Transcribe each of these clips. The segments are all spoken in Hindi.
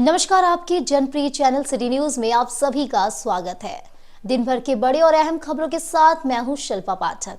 नमस्कार, आपके जनप्रिय चैनल सिटी न्यूज में आप सभी का स्वागत है। दिन भर के बड़े और अहम खबरों के साथ मैं हूं शिल्पा पाठक।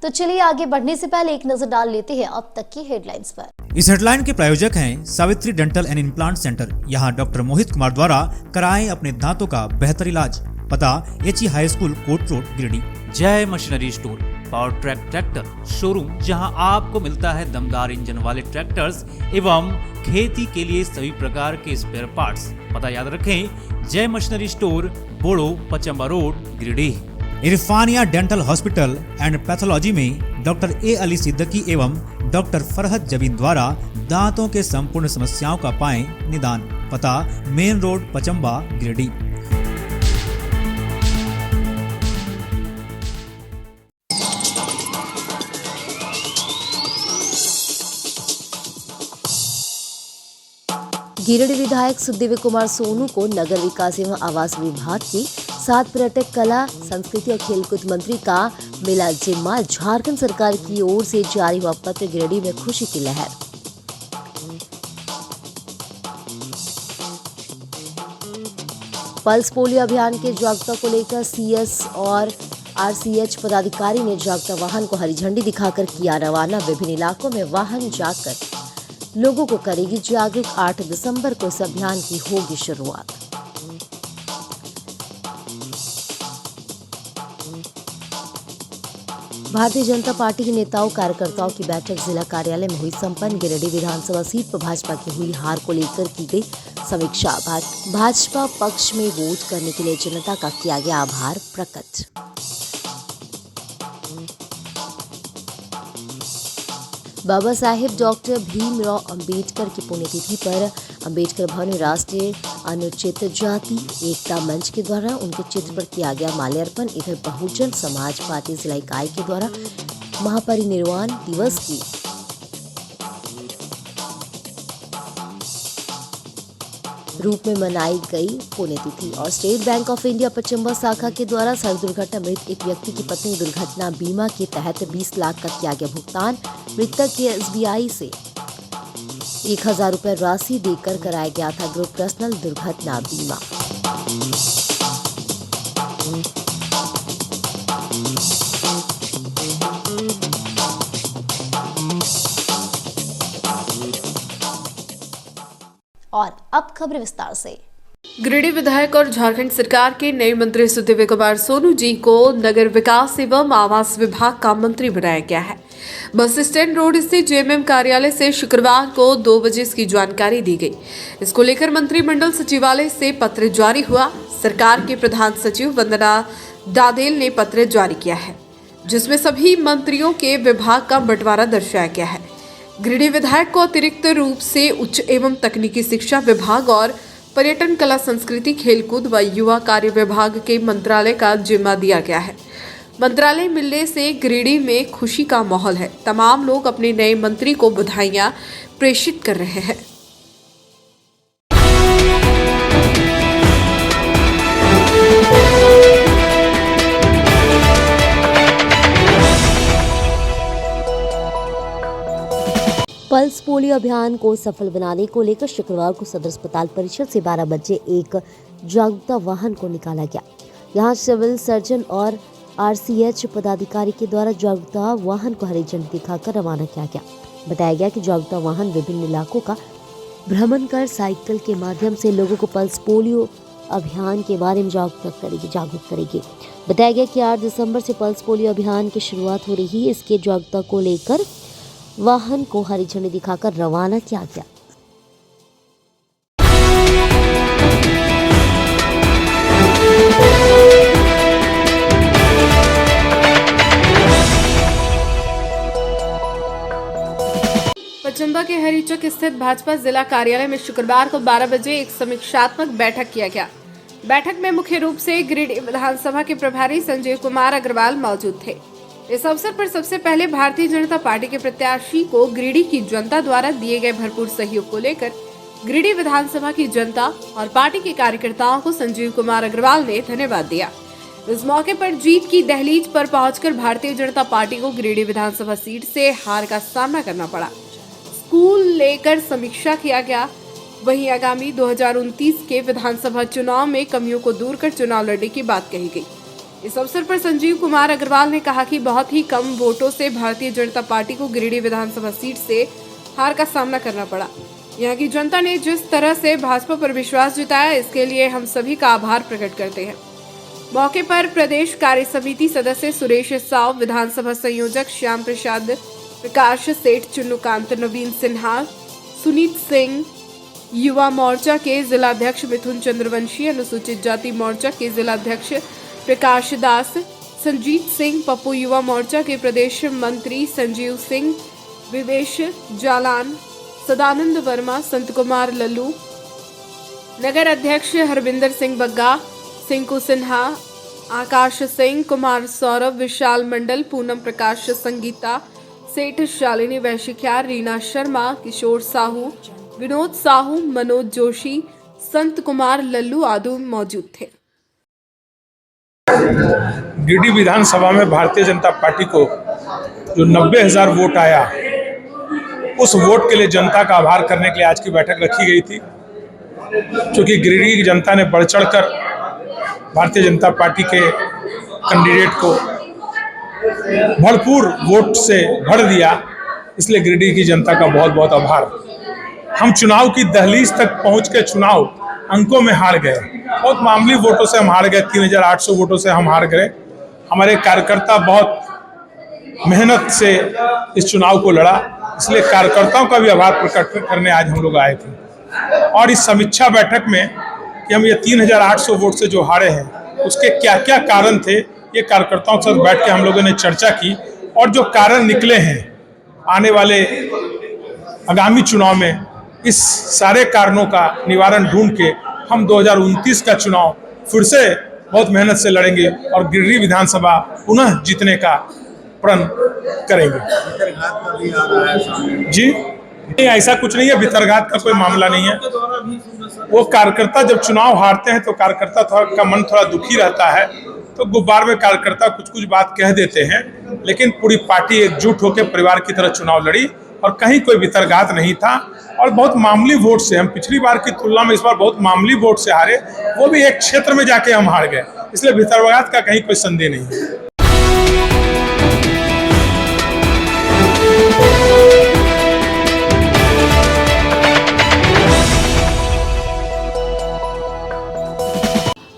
तो चलिए आगे बढ़ने से पहले एक नजर डाल लेते हैं अब तक की हेडलाइंस पर। इस हेडलाइन के प्रायोजक हैं Savitri dental and implant centre. यहाँ डॉक्टर मोहित कुमार द्वारा कराएं अपने दांतों का बेहतर इलाज। पता एचई हाई स्कूल कोट road Giridih. Jai machinery store power track tractor showroom, जहां आपको मिलता है दमदार इंजन वाले ट्रैक्टर्स एवं खेती के लिए सभी प्रकार के स्पेयर पार्ट्स। पता याद रखें, Jai machinery store, Bodo, Pachamba road, Giridih. Irfania dental hospital and pathology में डॉक्टर ए अली सिद्दीकी एवं डॉक्टर फरहत जबीन द्वारा दांतों के संपूर्ण समस्याओं का पाएं निदान। पता मेन रोड, पचम्बा, गिरिडीह। गिरिडीह विधायक सुखदेव कुमार सोनू को नगर विकास एवं आवास विभाग की 7 पर्यटक, कला, संस्कृति और खेलकूद मंत्री का मिला जिम्मा। झारखंड सरकार की ओर से जारी हुआ पत्र, गिरिडीह में खुशी की लहर। पल्स पोलियो अभियान के जागरूकता को लेकर सीएस और आरसीएच पदाधिकारी ने जागरूकता वाहन को हरी झंडी दिखाकर किया रवाना। विभिन्न इलाकों में वाहन जाकर लोगों को करेगी जागरूक। 8 दिसंबर को इस अभियान की होगी शुरुआत। भारतीय जनता पार्टी के नेताओं कार्यकर्ताओं की बैठक जिला कार्यालय में हुई संपन्न। गिरिडीह विधानसभा सीट पर भाजपा की हुई हार को लेकर की गई समीक्षा। भाजपा पक्ष में वोट करने के लिए जनता का किया गया आभार प्रकट। बाबा साहेब डॉक्टर भीमराव अंबेडकर की पुण्यतिथि पर अंबेडकर भवन में राष्ट्रीय अनुसूचित जाति एकता मंच के द्वारा उनके चित्र पर किया गया माल्यार्पण। इधर बहुजन समाज पार्टी जिला इकाई के द्वारा महापरिनिर्वाण दिवस की रूप में मनाई गई पुण्यतिथि। और state bank of India Pachamba शाखा के द्वारा सड़क दुर्घटना मृत एक व्यक्ति की पत्नी दुर्घटना बीमा के तहत 20 लाख का किया गया भुगतान। मृतक के एसबीआई से 1000 रुपए राशि देकर कराया गया था ग्रुप पर्सनल दुर्घटना बीमा। और अब खबर विस्तार से। गिरिडीह विधायक और झारखंड सरकार के नए मंत्री सुखदेव कुमार सोनू जी को नगर विकास एवं आवास विभाग का मंत्री बनाया गया है। बस स्टैंड रोड स्थित जेएमएम कार्यालय से शुक्रवार को 2 बजे इसकी जानकारी दी गई। इसको लेकर मंत्रिमंडल सचिवालय से पत्र जारी हुआ। सरकार के प्रधान सचिव वंदना दादेल ने पत्र जारी किया है, जिसमें सभी मंत्रियों के विभाग का बंटवारा दर्शाया गया है। गिरिडीह विधायक को अतिरिक्त रूप से उच्च एवं तकनीकी शिक्षा विभाग और पर्यटन, कला, संस्कृति, खेलकूद व युवा कार्य विभाग के मंत्रालय का जिम्मा दिया गया है। मंत्रालय मिलने से गिरिडीह में खुशी का माहौल है। तमाम लोग अपने नए मंत्री को बधाइयां प्रेषित कर रहे हैं। पल्स पोलियो अभियान को सफल बनाने को लेकर शुक्रवार को सदर अस्पताल परिसर से 12 बजे एक जागरूकता वाहन को निकाला गया। यहां सिविल सर्जन और आरसीएच पदाधिकारी के द्वारा जागरूकता वाहन को हरी झंडी दिखाकर रवाना किया गया। बताया गया कि जागरूकता वाहन विभिन्न इलाकों का भ्रमण कर साइकिल के माध्यम से लोगों को पल्स पोलियो अभियान के बारे में जागरूक करेगी। बताया गया कि 8 दिसंबर से पल्स पोलियो अभियान की शुरुआत हो रही है। इसके जागरूकता को लेकर वाहन को हरी झंडी दिखाकर रवाना किया गया। पचम्बा के हरिचक स्थित भाजपा जिला कार्यालय में शुक्रवार को 12 बजे एक समीक्षात्मक बैठक किया गया। बैठक में मुख्य रूप से गिरिडीह विधानसभा के प्रभारी संजीव कुमार अग्रवाल मौजूद थे। इस अवसर पर सबसे पहले भारतीय जनता पार्टी के प्रत्याशी को गिरिडीह की जनता द्वारा दिए गए भरपूर सहयोग को लेकर गिरिडीह विधानसभा की जनता और पार्टी के कार्यकर्ताओं को संजीव कुमार अग्रवाल ने धन्यवाद दिया। इस मौके पर जीत की दहलीज पर पहुंचकर भारतीय जनता पार्टी को गिरिडीह विधानसभा सीट से हार का सामना करना पड़ा। स्कूल लेकर समीक्षा किया गया। वहीं आगामी 2029 के विधानसभा चुनाव में कमियों को दूर कर चुनाव लड़ने की बात कही गई। इस अवसर पर संजीव कुमार अग्रवाल ने कहा कि बहुत ही कम वोटों से भारतीय जनता पार्टी को गिरिडीह विधानसभा सीट से हार का सामना करना पड़ा। यहाँ की जनता ने जिस तरह से भाजपा पर विश्वास जताया, इसके लिए हम सभी का आभार प्रकट करते हैं। मौके पर प्रदेश कार्य समिति सदस्य सुरेश साव, विधानसभा संयोजक श्याम प्रसाद, प्रकाश सेठ, चुन्नूकांत, नवीन सिन्हा, सुनीत सिंह, युवा मोर्चा के जिलाध्यक्ष मिथुन चंद्रवंशी, अनुसूचित जाति मोर्चा के जिलाध्यक्ष प्रकाश दास, संजीत सिंह, पप्पू युवा मोर्चा के प्रदेश मंत्री संजीव सिंह, विवेश जालान, सदानंद वर्मा, संत कुमार लल्लू, नगर अध्यक्ष हरविंदर सिंह बग्गा, सिंकू सिन्हा, आकाश सिंह, कुमार सौरभ, विशाल मंडल, पूनम प्रकाश, संगीता सेठ, शालिनी वैशिख्यार, रीना शर्मा, किशोर साहू, विनोद साहू, मनोज जोशी, संत कुमार लल्लू आदि मौजूद थे। गिरिडीह विधानसभा में भारतीय जनता पार्टी को जो 90,000 वोट आया, उस वोट के लिए जनता का आभार करने के लिए आज की बैठक रखी गई थी। क्योंकि गिरिडीह की जनता ने बढ़ चढ़कर भारतीय जनता पार्टी के कैंडिडेट को भरपूर वोट से भर दिया, इसलिए गिरिडीह की जनता का बहुत बहुत आभार। हम चुनाव की दहलीज तक पहुंच के चुनाव अंकों में हार गए, बहुत मामूली वोटों से हम हार गए, 3,800 वोटों से हम हार गए। हमारे कार्यकर्ता बहुत मेहनत से इस चुनाव को लड़ा, इसलिए कार्यकर्ताओं का भी आभार प्रकट करने आज हम लोग आए थे। और इस समीक्षा बैठक में कि हम ये 3,800 वोट से जो हारे हैं, उसके क्या क्या कारण थे, ये कार्यकर्ताओं के साथ बैठ के हम लोगों ने चर्चा की। और जो कारण निकले हैं आने वाले आगामी चुनाव में, इस सारे कारणों का निवारण ढूंढ के हम 2029 का चुनाव फिर से बहुत मेहनत से लड़ेंगे और गिरिडीह विधानसभा पुनः जीतने का प्रण करेंगे। जी नहीं, ऐसा कुछ नहीं है, भितरघात का कोई मामला नहीं है। वो कार्यकर्ता जब चुनाव हारते हैं तो कार्यकर्ता का मन थोड़ा दुखी रहता है, तो गुब्बार में कार्यकर्ता कुछ कुछ बात कह देते हैं, लेकिन पूरी पार्टी एकजुट होकर परिवार की तरह चुनाव लड़ी और कहीं कोई भितरघात नहीं था। और बहुत मामूली वोट से, हम पिछली बार की तुलना में इस बार बहुत मामूली वोट से हारे, वो भी एक क्षेत्र में जाके हम हार गए, इसलिए भितरघात का कहीं कोई संदेह नहीं है।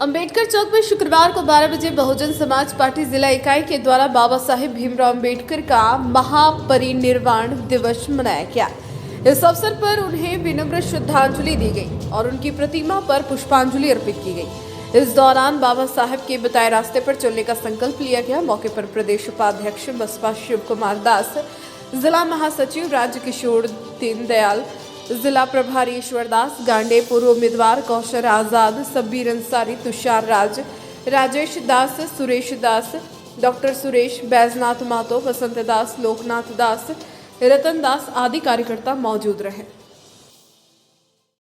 अंबेडकर चौक में शुक्रवार को 12 बजे बहुजन समाज पार्टी जिला इकाई के द्वारा बाबा साहेब भीमराव अंबेडकर का महापरिनिर्वाण दिवस मनाया गया। इस अवसर पर उन्हें विनम्र श्रद्धांजलि दी गई और उनकी प्रतिमा पर पुष्पांजलि अर्पित की गई। इस दौरान बाबा साहेब के बताए रास्ते पर चलने का संकल्प लिया गया। मौके पर प्रदेश उपाध्यक्ष बसपा शिव कुमार दास, जिला महासचिव राजकिशोर दीनदयाल, जिला प्रभारी ईश्वर दास गांडे, पूर्व उम्मीदवार कौशर आजाद, सब्बीर अंसारी, तुषार राज, राजेश दास, सुरेश दास, डॉक्टर सुरेश, बैजनाथ मातो, वसंत दास, लोकनाथ दास, रतन दास आदि कार्यकर्ता मौजूद रहे।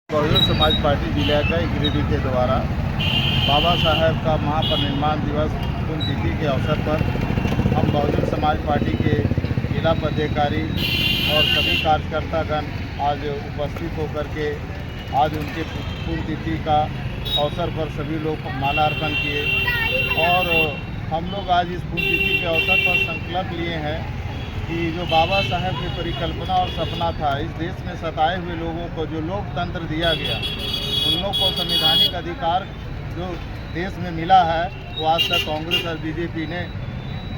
बहुजन समाज पार्टी जिला इकाई गिरिडीह के द्वारा बाबा साहेब का महापरिनिर्वाण दिवस पुण्यतिथि के अवसर पर हम बहुजन समाज पार्टी के जिला पदाधिकारी और सभी कार्यकर्तागण आज उपस्थित होकर के आज उनके पुण्यतिथि का अवसर पर सभी लोग माल्यार्पण किए। और हम लोग आज इस पुण्यतिथि के अवसर पर संकल्प लिए हैं कि जो बाबा साहेब की परिकल्पना और सपना था, इस देश में सताए हुए लोगों को जो लोकतंत्र दिया गया, उन लोगों को संवैधानिक अधिकार जो देश में मिला है, वो आज तक कांग्रेस और बीजेपी ने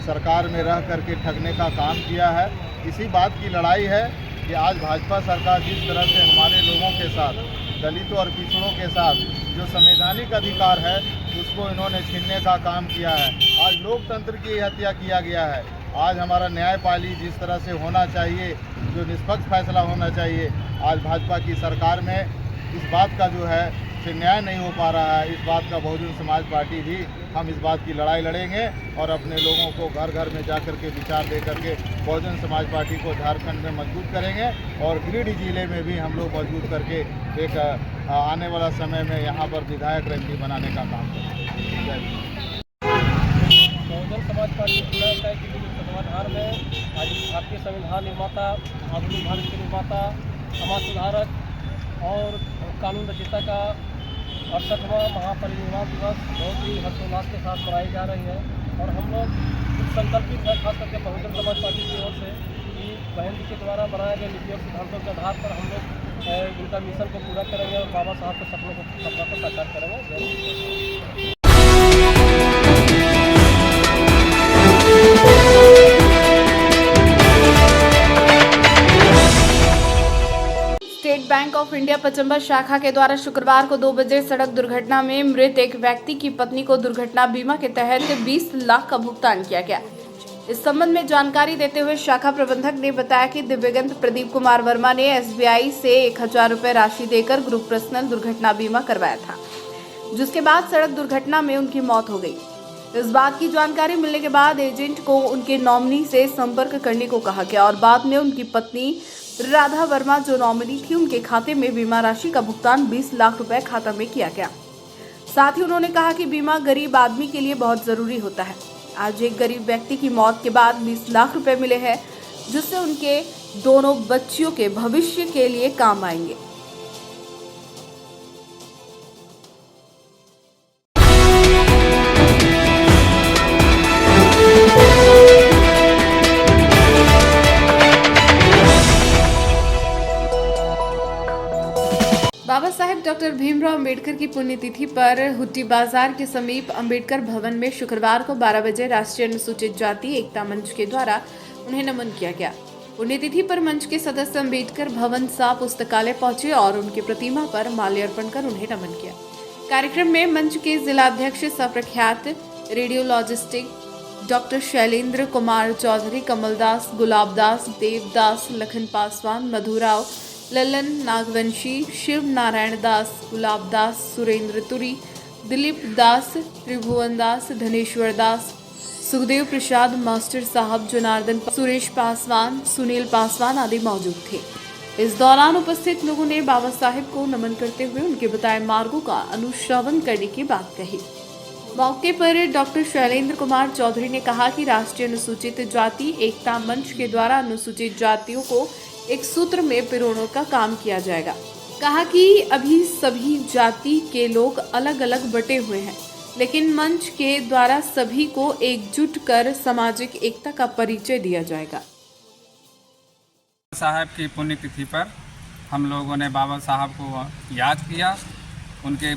सरकार में रह करके ठगने का काम किया है। इसी बात की लड़ाई है कि आज भाजपा सरकार जिस तरह से हमारे लोगों के साथ, दलितों और पिछड़ों के साथ जो संवैधानिक अधिकार है उसको इन्होंने छीनने का काम किया है। आज लोकतंत्र की हत्या किया गया है। आज हमारा न्यायपालिका जिस तरह से होना चाहिए, जो निष्पक्ष फैसला होना चाहिए, आज भाजपा की सरकार में इस बात का जो है से न्याय नहीं हो पा रहा है। इस बात का बहुजन समाज पार्टी भी हम इस बात की लड़ाई लड़ेंगे और अपने लोगों को घर घर में जाकर के विचार दे करके बहुजन समाज पार्टी को झारखंड में मजबूत करेंगे और गिरिडीह जिले में भी हम लोग मजबूत करके एक आने वाला समय में यहाँ पर विधायक रैंकी बनाने का काम करेंगे। बहुजन समाज पार्टी जिला इकाई के तत्वाधान में आज भारतीय संविधान निर्माता, आधुनिक भारत के निर्माता, समाज सुधारक और कानून रचयिता का 68वां महापरिनिर्वाण दिवस बहुत ही हर्षोल्लास के साथ मनाई जा रही है। और हम लोग संकल्पित है, खास करके बहुजन समाज पार्टी की ओर से, कि बहन जी के द्वारा बनाए गए नीति और सिद्धांतों के आधार पर हम लोग उनका मिशन को पूरा करेंगे और बाबा साहब के सपनों को साकार करेंगे। जय Hind. State bank of India Pachamba शाखा के द्वारा शुक्रवार को 2 बजे सड़क दुर्घटना में मृत एक व्यक्ति की पत्नी को दुर्घटना बीमा के तहत 20 लाख का भुगतान किया गया। इस संबंध में जानकारी देते हुए शाखा प्रबंधक ने बताया कि दिव्यगंत प्रदीप कुमार वर्मा ने SBI से 1000 रुपये राशि देकर ग्रुप पर्सनल दुर्घटना बीमा करवाया था, जिसके बाद सड़क दुर्घटना में उनकी मौत हो गई। इस बात की जानकारी मिलने के बाद एजेंट को उनके नॉमिनी से संपर्क करने को कहा गया और बाद में उनकी पत्नी राधा वर्मा जो नॉमिनी थी उनके खाते में बीमा राशि का भुगतान 20 लाख रुपए खाता में किया गया। साथ ही उन्होंने कहा कि बीमा गरीब आदमी के लिए बहुत जरूरी होता है। आज एक गरीब व्यक्ति की मौत के बाद 20 लाख रुपए मिले हैं, जिससे उनके दोनों बच्चियों के भविष्य के लिए काम आएंगे। बाबा साहेब डॉक्टर भीमराव अंबेडकर की पुण्यतिथि पर हुट्टी बाजार के समीप अंबेडकर भवन में शुक्रवार को 12 बजे राष्ट्रीय अनुसूचित जाति एकता मंच के द्वारा उन्हें नमन किया गया। पुण्यतिथि पर मंच के सदस्य अंबेडकर भवन सा पुस्तकालय पहुंचे और उनकी प्रतिमा पर माल्यार्पण कर उन्हें नमन किया। कार्यक्रम में मंच के जिलाध्यक्ष सप्रख्यात रेडियोलॉजिस्टिक डॉक्टर शैलेंद्र कुमार चौधरी, कमलदास, गुलाबदास, देवदास, लखन पासवान, मधुराव, ललन नागवंशी, शिव नारायण दास, गुलाब दास, सुरेंद्र तुरी, दिलीप दास, त्रिभुवन दास, धनेश्वर दास, सुखदेव प्रसाद मास्टर साहब, जनार्दन, सुरेश पासवान, सुनील पासवान आदि मौजूद थे। इस दौरान उपस्थित लोगों ने बाबा साहेब को नमन करते हुए उनके बताए मार्गों का अनुश्रवण करने की बात कही। मौके पर डॉक्टर शैलेंद्र कुमार चौधरी ने कहा कि राष्ट्रीय अनुसूचित जाति एकता मंच के द्वारा अनुसूचित जातियों को एक सूत्र में पिरोने का काम किया जाएगा। कहा कि अभी सभी जाति के लोग अलग अलग बटे हुए हैं, लेकिन मंच के द्वारा सभी को एकजुट कर सामाजिक एकता का परिचय दिया जाएगा। साहब की पुण्यतिथि पर हम लोगों ने बाबा साहब को याद किया, उनके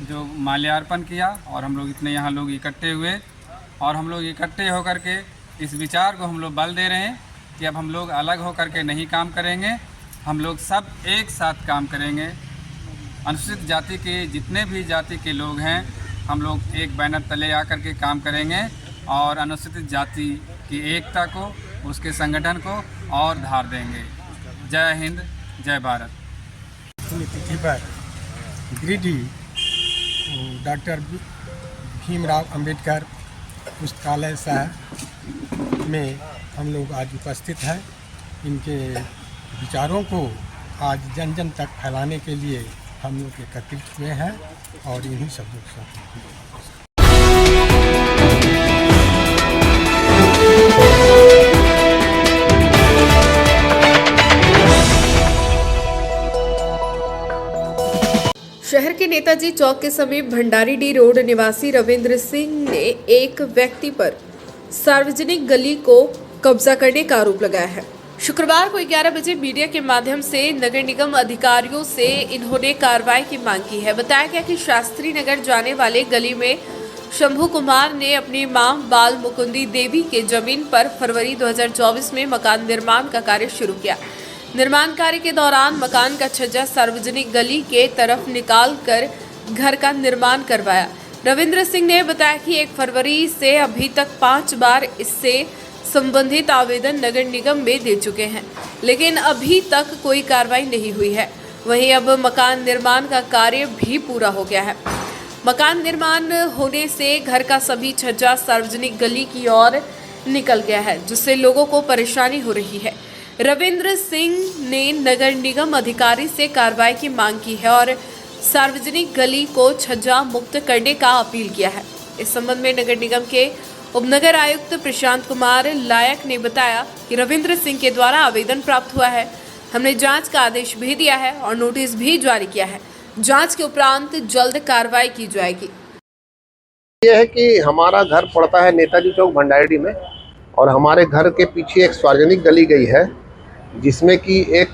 जो माल्यार्पण किया और हम लोग इतने यहाँ लोग इकट्ठे हुए और हम लोग इकट्ठे होकर के इस विचार को हम लोग बल दे रहे हैं कि अब हम लोग अलग होकर के नहीं काम करेंगे, हम लोग सब एक साथ काम करेंगे। अनुसूचित जाति के जितने भी जाति के लोग हैं हम लोग एक बैनर तले आकर के काम करेंगे और अनुसूचित जाति की एकता को, उसके संगठन को और धार देंगे। जय हिंद, जय भारत। पुण्यतिथि पर गिरिडीह डॉक्टर भीमराव अंबेडकर पुस्तकालय शहर में हम लोग आज उपस्थित हैं। इनके विचारों को आज जन जन तक फैलाने के लिए हम लोग एकत्रित हुए हैं और इन्हीं सब लोग साथ शहर के नेताजी चौक के समीप भंडारीडीह रोड निवासी रविंद्र सिंह ने एक व्यक्ति पर सार्वजनिक गली को कब्जा करने का आरोप लगाया है। शुक्रवार को 11 बजे मीडिया के माध्यम से नगर निगम अधिकारियों से इन्होंने कार्रवाई की मांग की है। बताया गया कि शास्त्री नगर जाने वाले गली में शंभू कुमार ने अपनी मां बाल मुकुंदी देवी के जमीन पर फरवरी 2024 में मकान निर्माण का कार्य शुरू किया। निर्माण कार्य के दौरान मकान का छज्जा सार्वजनिक गली के तरफ निकाल कर घर का निर्माण करवाया। रविंद्र सिंह ने बताया कि 1 फरवरी से अभी तक 5 बार इससे संबंधित आवेदन नगर निगम में दे चुके हैं, लेकिन अभी तक कोई कार्रवाई नहीं हुई है। वहीं अब मकान निर्माण का कार्य भी पूरा हो गया है। मकान निर्माण होने से घर का सभी छज्जा सार्वजनिक गली की ओर निकल गया है, जिससे लोगों को परेशानी हो रही है। रविंद्र सिंह ने नगर निगम अधिकारी से कार्रवाई की मांग की है और सार्वजनिक गली को छज्जा मुक्त करने का अपील किया है। इस संबंध में नगर निगम के उपनगर आयुक्त प्रशांत कुमार लायक ने बताया कि रविंद्र सिंह के द्वारा आवेदन प्राप्त हुआ है। हमने जांच का आदेश भी दिया है और नोटिस भी जारी किया है। जांच के उपरांत जल्द कार्रवाई की जाएगी। ये है कि हमारा घर पड़ता है नेताजी चौक भंडारी में, और हमारे घर के पीछे एक सार्वजनिक गली गई है जिसमें कि एक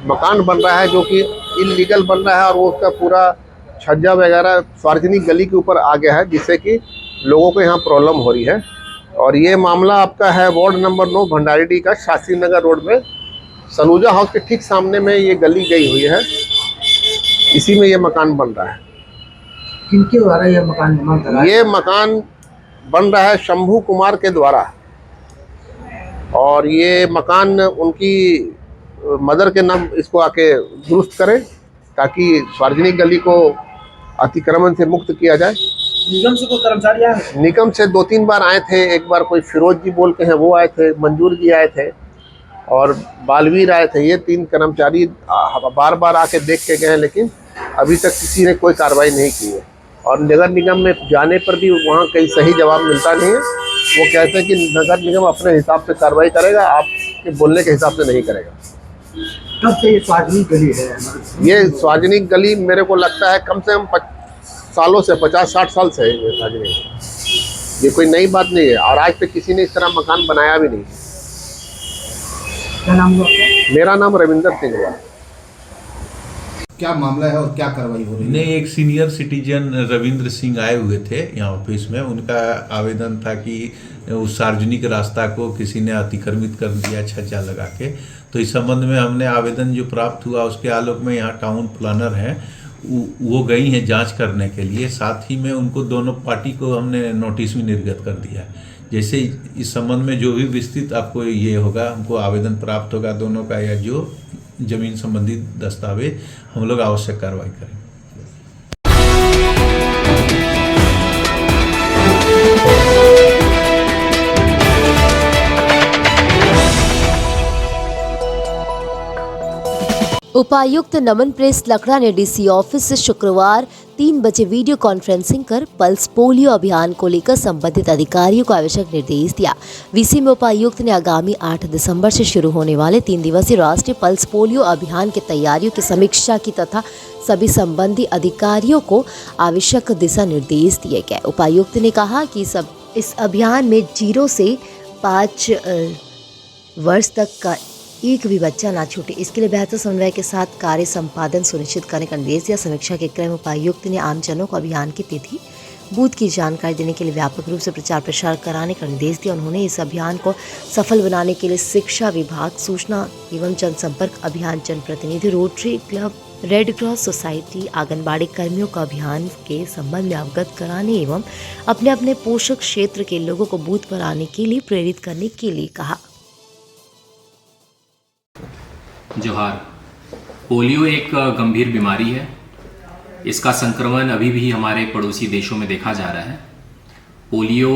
मकान बन रहा है जो कि इलीगल बन रहा है, और वो उसका पूरा छज्जा वगैरह सार्वजनिक गली के ऊपर आ गया है, जिससे कि लोगों को यहाँ प्रॉब्लम हो रही है। और ये मामला आपका है वार्ड नंबर 9 भंडारी का शास्त्री नगर रोड में सलूजा हाउस के ठीक सामने में ये गली गई हुई है। इसी में ये मकान बन रहा है। किनके द्वारा यह मकान निर्माण करा है? ये मकान बन रहा है शंभू कुमार के द्वारा, और ये मकान उनकी मदर के नाम इसको आके दुरुस्त करें ताकि सार्वजनिक गली को अतिक्रमण से मुक्त किया जाए। निगम से कोई कर्मचारी आए? निगम से 2-3 बार आए थे। एक बार कोई फिरोज जी बोल के हैं वो आए थे, मंजूर जी आए थे और बालवीर आए थे। ये 3 कर्मचारी बार बार आके देख के गए हैं, लेकिन अभी तक किसी ने कोई कार्रवाई नहीं की है। और नगर निगम में जाने पर भी वहाँ कहीं सही जवाब मिलता नहीं है। वो कहते हैं कि नगर निगम अपने हिसाब से कार्रवाई करेगा, आपके बोलने के हिसाब से नहीं करेगा। कब से ये सार्वजनिक गली है? ये सार्वजनिक गली मेरे को लगता है कम से कम सालों से 50-60 साल से है ये सार्वजनिक। ये कोई नई बात नहीं है, और आज तक किसी ने इस तरह मकान बनाया भी नहीं। क्या नाम हुआ आपका? मेरा नाम रविंदर सिंह हुआ। क्या मामला है और क्या कार्रवाई हो रही है? नहीं, एक सीनियर सिटीजन रविंद्र सिंह आए हुए थे यहाँ ऑफिस में। उनका आवेदन था कि उस सार्वजनिक रास्ता को किसी ने अतिक्रमित कर दिया छज्जा लगा के। तो इस संबंध में हमने आवेदन जो प्राप्त हुआ उसके आलोक में यहाँ टाउन प्लानर हैं वो गई हैं जांच करने के लिए। साथ ही में उनको दोनों पार्टी को हमने नोटिस भी निर्गत कर दिया है। जैसे इस संबंध में जो भी विस्तृत आपको ये होगा, हमको आवेदन प्राप्त होगा दोनों का या जो जमीन संबंधी दस्तावेज, हम लोग आवश्यक कार्रवाई करेंगे। उपायुक्त नमन प्रेस लकड़ा ने डीसी ऑफिस से शुक्रवार 3 बजे वीडियो कॉन्फ्रेंसिंग कर पल्स पोलियो अभियान को लेकर संबंधित अधिकारियों को आवश्यक निर्देश दिया। वीसी में उपायुक्त ने आगामी 8 दिसंबर से शुरू होने वाले 3 दिवसीय राष्ट्रीय पल्स पोलियो अभियान की तैयारियों की समीक्षा की तथा सभी संबंधी अधिकारियों को आवश्यक दिशा निर्देश दिए गए। उपायुक्त ने कहा कि इस अभियान में 0 से 5 वर्ष तक का एक भी बच्चा ना छूटे, इसके लिए बेहतर समन्वय के साथ कार्य संपादन सुनिश्चित करने का निर्देश दिया। समीक्षा के क्रम में उपायुक्त ने आमजनों को अभियान की तिथि बूथ की जानकारी देने के लिए व्यापक रूप से प्रचार प्रसार कराने का निर्देश दिया। उन्होंने इस अभियान को सफल बनाने के लिए शिक्षा विभाग, सूचना एवं जनसंपर्क अभियान, जनप्रतिनिधि, rotary club, red cross society, anganwadi कर्मियों को अभियान के संबंध में अवगत कराने एवं अपने अपने पोषक क्षेत्र के लोगों को बूथ पर आने के लिए प्रेरित करने के लिए कहा। जोहार। पोलियो एक गंभीर बीमारी है। इसका संक्रमण अभी भी हमारे पड़ोसी देशों में देखा जा रहा है। पोलियो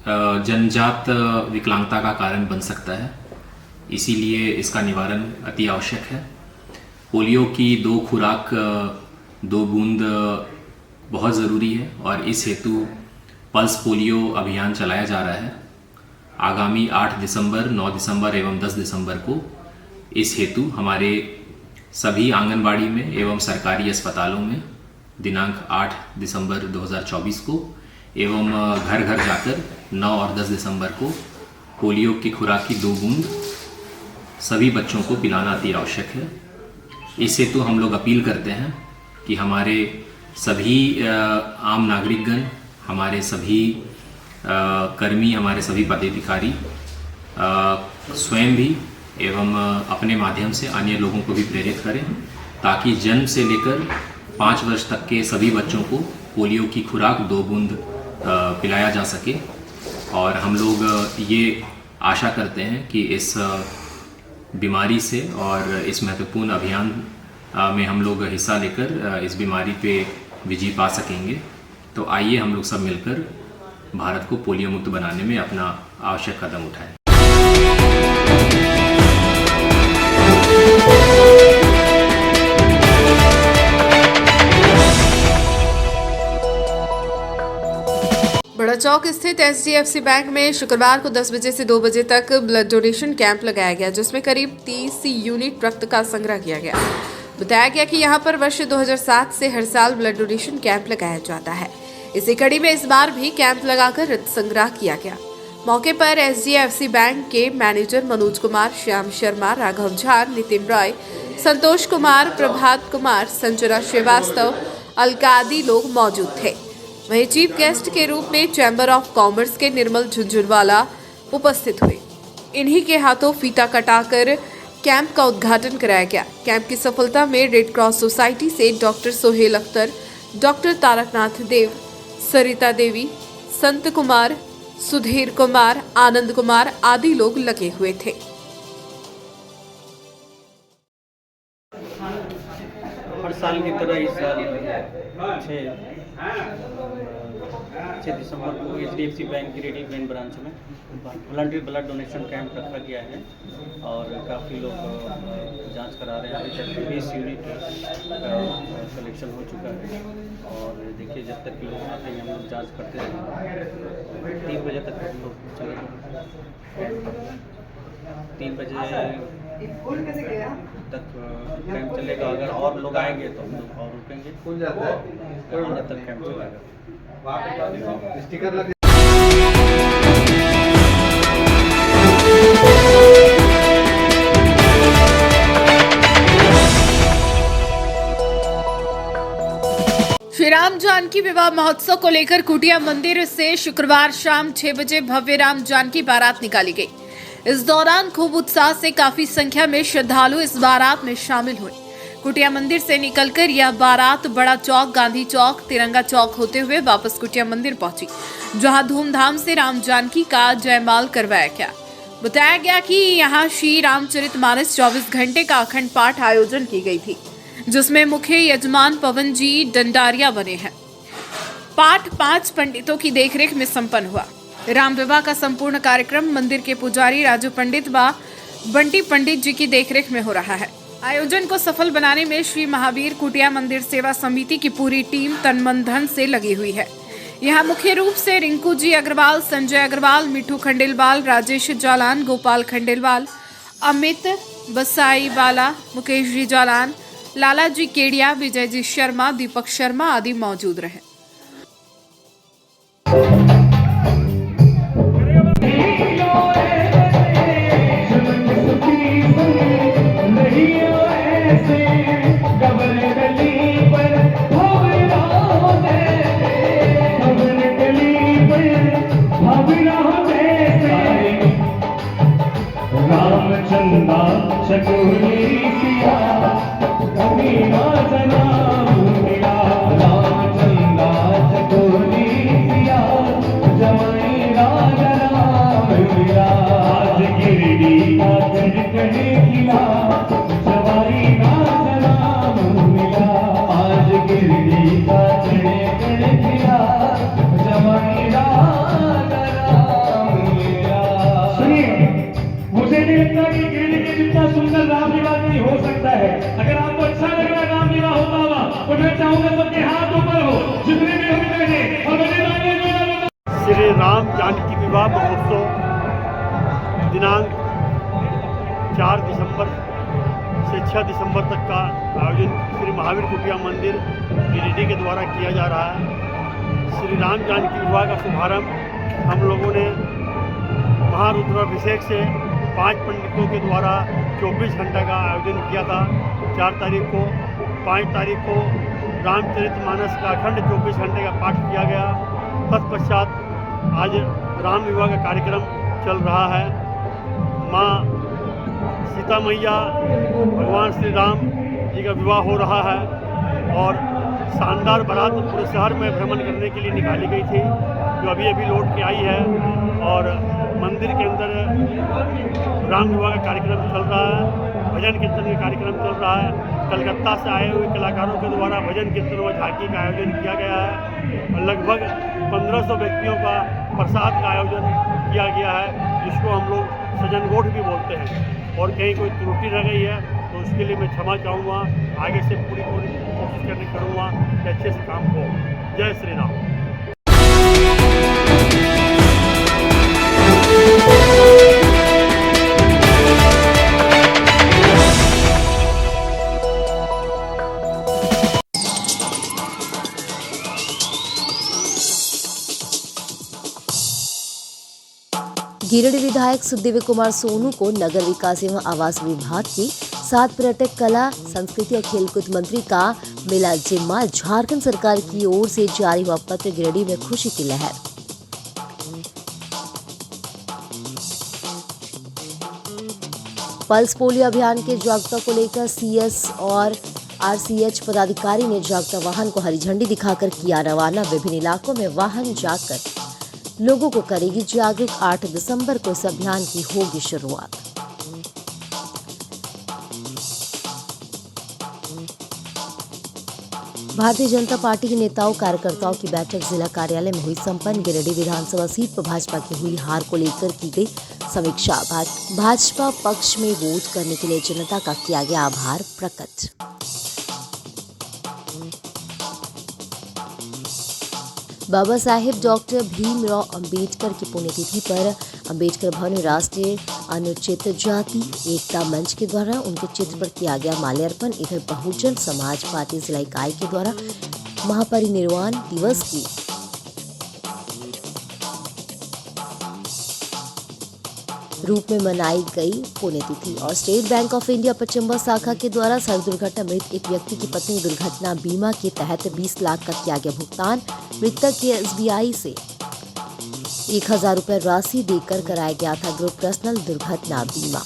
जन्मजात विकलांगता का कारण बन सकता है, इसीलिए इसका निवारण अति आवश्यक है। पोलियो की 2 खुराक 2 बूंद बहुत ज़रूरी है और इस हेतु पल्स पोलियो अभियान चलाया जा रहा है। आगामी 8 दिसंबर, 9 दिसंबर एवं 10 दिसंबर को इस हेतु हमारे सभी आंगनबाड़ी में एवं सरकारी अस्पतालों में दिनांक 8 दिसंबर 2024 को एवं घर घर जाकर 9 और 10 दिसंबर को पोलियो की खुराक की 2 बूंद सभी बच्चों को पिलाना अति आवश्यक है। इस हेतु हम लोग अपील करते हैं कि हमारे सभी आम नागरिकगण, हमारे सभी कर्मी, हमारे सभी पदाधिकारी स्वयं भी एवं अपने माध्यम से अन्य लोगों को भी प्रेरित करें ताकि जन्म से लेकर 5 वर्ष तक के सभी बच्चों को पोलियो की खुराक 2 बूंद पिलाया जा सके। और हम लोग ये आशा करते हैं कि इस बीमारी से और इस महत्वपूर्ण अभियान में हम लोग हिस्सा लेकर इस बीमारी पे विजय पा सकेंगे। तो आइए हम लोग सब मिलकर भारत को पोलियो मुक्त बनाने में अपना आवश्यक कदम उठाएं। बड़ा चौक स्थित एचडीएफसी बैंक में शुक्रवार को 10 बजे से 2 बजे तक ब्लड डोनेशन कैंप लगाया गया, जिसमें करीब 30 यूनिट रक्त का संग्रह किया गया। बताया गया कि यहां पर वर्ष 2007 से हर साल ब्लड डोनेशन कैंप लगाया जाता है। इसी कड़ी में इस बार भी कैंप लगाकर रक्त संग्रह किया गया। मौके पर एचडीएफसी बैंक के मैनेजर मनोज कुमार, श्याम शर्मा, राघव झा, नितिन रॉय, संतोष कुमार, प्रभात कुमार, संजना श्रीवास्तव, अलकादी लोग मौजूद थे। वहीं चीफ गेस्ट के रूप में चैम्बर ऑफ कॉमर्स के निर्मल झुंझुनवाला उपस्थित हुए। इन्हीं के हाथों फीता कटाकर कैंप का उद्घाटन कराया गया। कैंप की सफलता में रेड क्रॉस सोसाइटी से डॉक्टर सोहेल अख्तर, डॉक्टर तारकनाथ देव, सरिता देवी, संत कुमार, सुधीर कुमार, आनंद कुमार आदि लोग लगे हुए थे। हर साल की तरह इस साल 6 दिसंबर को HDFC bank Giridih main branch में वॉलंटरी ब्लड डोनेशन कैंप रखा गया है और काफ़ी लोग जांच करा रहे हैं। अभी तक 20 यूनिट का कलेक्शन हो चुका है और देखिए जब तक लोग आते हैं हम लोग जांच करते रहेंगे। 3 बजे तक हम लोग चलेंगे, 3 बजे तक कैंप चलेगा। अगर और लोग आएंगे तो हम लोग और रुकेंगे, आने तक कैंप चलेगा। श्री राम जानकी विवाह महोत्सव को लेकर कुटिया मंदिर से शुक्रवार शाम 6 बजे भव्य राम जानकी बारात निकाली गई। इस दौरान खूब उत्साह से काफी संख्या में श्रद्धालु इस बारात में शामिल हुए। कुटिया मंदिर से निकलकर यह बारात बड़ा चौक, गांधी चौक, तिरंगा चौक होते हुए वापस कुटिया मंदिर पहुंची, जहां धूमधाम से राम जानकी का जयमाल करवाया गया। बताया गया कि यहां श्री रामचरितमानस 24 घंटे का अखंड पाठ आयोजन की गई थी, जिसमें मुख्य यजमान पवन जी डंडारिया बने हैं। पाठ 5 पंडितों की देखरेख में संपन्न हुआ। राम विवाह का संपूर्ण कार्यक्रम मंदिर के पुजारी राजू पंडित व बंटी पंडित जी की देखरेख में हो रहा है। आयोजन को सफल बनाने में श्री महावीर कुटिया मंदिर सेवा समिति की पूरी टीम तन मन धन से लगी हुई है। यहाँ मुख्य रूप से रिंकू जी अग्रवाल, संजय अग्रवाल, मिठू खंडेलवाल, राजेश जालान, गोपाल खंडेलवाल, अमित बसाईवाला, मुकेश जी जालान, लाला जी केडिया, विजय जी शर्मा, दीपक शर्मा आदि मौजूद रहे। अगर आपको अच्छा लग रहा है राम विवाह होता हुआ तो मैं चाहूंगा सबके हाथ ऊपर हो, जितने भी होने चाहिए और श्री राम जानकी विवाह महोत्सव दिनांक 4 दिसंबर से 6 दिसंबर तक का आयोजन श्री महावीर कुटिया मंदिर गिरिडीह के द्वारा किया जा रहा है। श्री राम जानकी विवाह का शुभारंभ हम लोगों ने महारुद्राभिषेक से 5 पंडितों के द्वारा 24 घंटा का आयोजन किया था। 4 तारीख को, 5 तारीख को रामचरितमानस का अखंड 24 घंटे का पाठ किया गया। तत्पश्चात आज राम विवाह का कार्यक्रम चल रहा है। माँ सीता मैया, भगवान श्री राम जी का विवाह हो रहा है और शानदार बारात पूरे शहर में भ्रमण करने के लिए निकाली गई थी, जो अभी अभी लौट के आई है और मंदिर के अंदर राम विवाह का कार्यक्रम चल रहा है। भजन कीर्तन का कार्यक्रम चल रहा है। कलकत्ता से आए हुए कलाकारों के द्वारा भजन कीर्तन व झांकी का आयोजन किया गया है और लगभग 1500 व्यक्तियों का प्रसाद का आयोजन किया गया है, जिसको हम लोग सजनगोठ भी बोलते हैं। और कहीं कोई त्रुटि रह गई है तो उसके लिए मैं क्षमा चाहूँगा। आगे से पूरी कोशिश करने करूँगा कि अच्छे से काम हो। जय श्री राम। गिरिडीह विधायक सुदेव कुमार सोनू को नगर विकास एवं आवास विभाग की 7 पर्यटक, कला, संस्कृति और खेलकूद मंत्री का मिला जिम्मा। झारखंड सरकार की ओर से जारी हुआ पत्र, गिरिडीह में खुशी की लहर। पल्स पोलियो अभियान के जागरूकता को लेकर सीएस और आरसीएच पदाधिकारी ने जागरूकता वाहन को हरी झंडी दिखाकर किया रवाना। विभिन्न इलाकों में वाहन जाकर लोगों को करेगी जागरूक। 8 दिसंबर को इस अभियान की होगी शुरुआत। भारतीय जनता पार्टी के नेताओं कार्यकर्ताओं की बैठक जिला कार्यालय में हुई संपन्न। गिरिडीह विधानसभा सीट पर भाजपा की हुई हार को लेकर की गई समीक्षा। भाजपा पक्ष में वोट करने के लिए जनता का किया गया आभार प्रकट। बाबा साहेब डॉक्टर भीमराव अंबेडकर की पुण्यतिथि पर अंबेडकर भवन में राष्ट्रीय अनुसूचित जाति एकता मंच के द्वारा उनके चित्र पर किया गया माल्यार्पण। इधर बहुजन समाज पार्टी जिला इकाई के द्वारा महापरिनिर्वाण दिवस की रूप में मनाई गई पुण्यतिथि। और state bank of India Pachamba शाखा के द्वारा सड़क दुर्घटना मृत एक व्यक्ति की पत्नी दुर्घटना बीमा के तहत 20 लाख का किया गया भुगतान। मृतक के एसबीआई से 1000 रुपये राशि देकर कराया गया था ग्रुप पर्सनल दुर्घटना बीमा।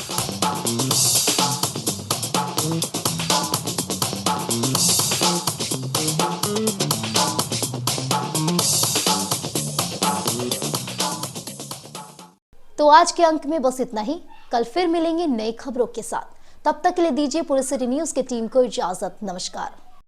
तो आज के अंक में बस इतना ही। कल फिर मिलेंगे नई खबरों के साथ। तब तक के लिए दीजिए पुलिस सिटी न्यूज की टीम को इजाजत। नमस्कार।